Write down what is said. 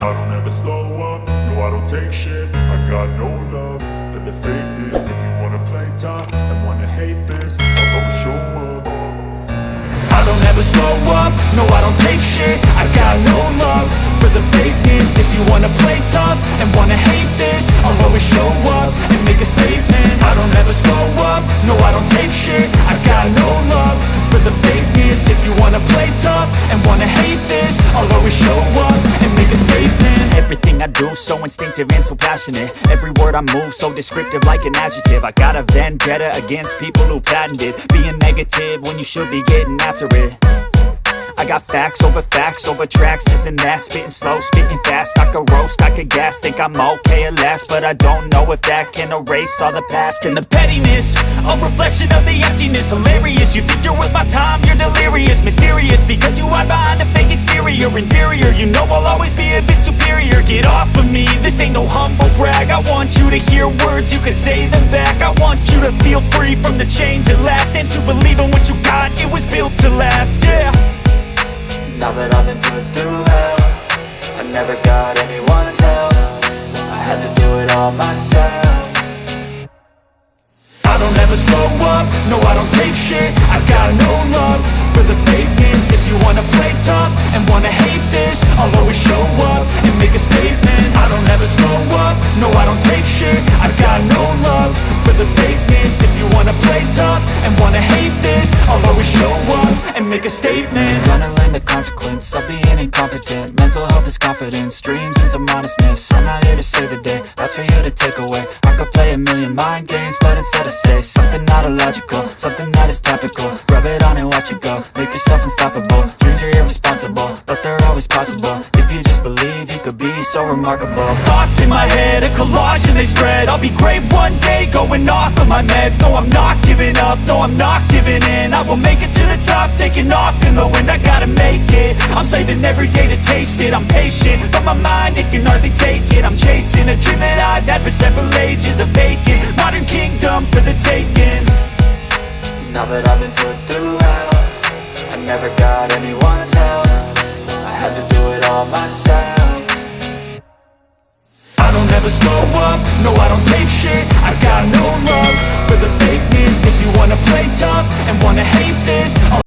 I don't ever slow up, no I don't take shit. I got no love for the fakeness. If you wanna play tough and wanna hate this, I'll always show up. I don't ever slow up, no I don't take shit. I got no love for the fakeness. If you wanna play tough and wanna hate this, I'll always show up and make a statement. I don't ever slow up, no I don't take shit. I got no love for the fakeness. If you wanna play tough and wanna hate this, I'll always show up and make a statement. Everything I do so instinctive and so passionate. Every word I move so descriptive like an adjective. I got a vendetta against people who patented being negative when you should be getting after it. I got facts over tracks, this and that. Spitting slow, spitting fast, I could roast, I could gas. Think I'm okay at last, but I don't know if that can erase all the past. And the pettiness, a reflection of the emptiness. Hilarious, you think you're worth my time, you're delirious. Mysterious, because you hide behind a fake exterior. Inferior, you know I'll always be a bit superior. Get off of me, this ain't no humble brag. I want you to hear words, you can say them back. I want you to feel free from the chains at last, and to believe in what you got, it was built to last, yeah. Now that I've been put through hell, I never got anyone's help. I had to do it all myself. I don't ever slow up, no I don't take shit. I got no love for the fakeness. If you wanna play tough and wanna hate this, I'll always show up and make a statement. I don't ever slow up, no I don't take shit. I got no love for the fakeness. If you wanna play tough and wanna hate this, I'll always show up and make a statement. Gonna learn the consequence of being incompetent. Mental health is confidence, dreams and some honestness. I'm not here to save the day, that's for you to take away. I could play a million mind games, but instead I say something not illogical, something that is topical. Rub it on and watch it go, make yourself unstoppable. Dreams are irresponsible, but they're always possible. If you just believe, you could be so remarkable. Thoughts in my head, a collage and they spread. I'll be great one day, going off of my meds. No, I'm not giving up, no, I'm not giving in. I will make it to the top, taking off in the wind. I gotta make it, I'm saving every day to taste it. I'm patient, but my mind, it can hardly take it. I'm chasing a dream that I've had for several ages. A vacant, modern kingdom for the taking. Now that I've been put through hell, I never got anyone's help. I had to do it all myself. I don't ever slow up, no I don't take shit. I got no love for the fakeness. If you wanna play tough and wanna hate this,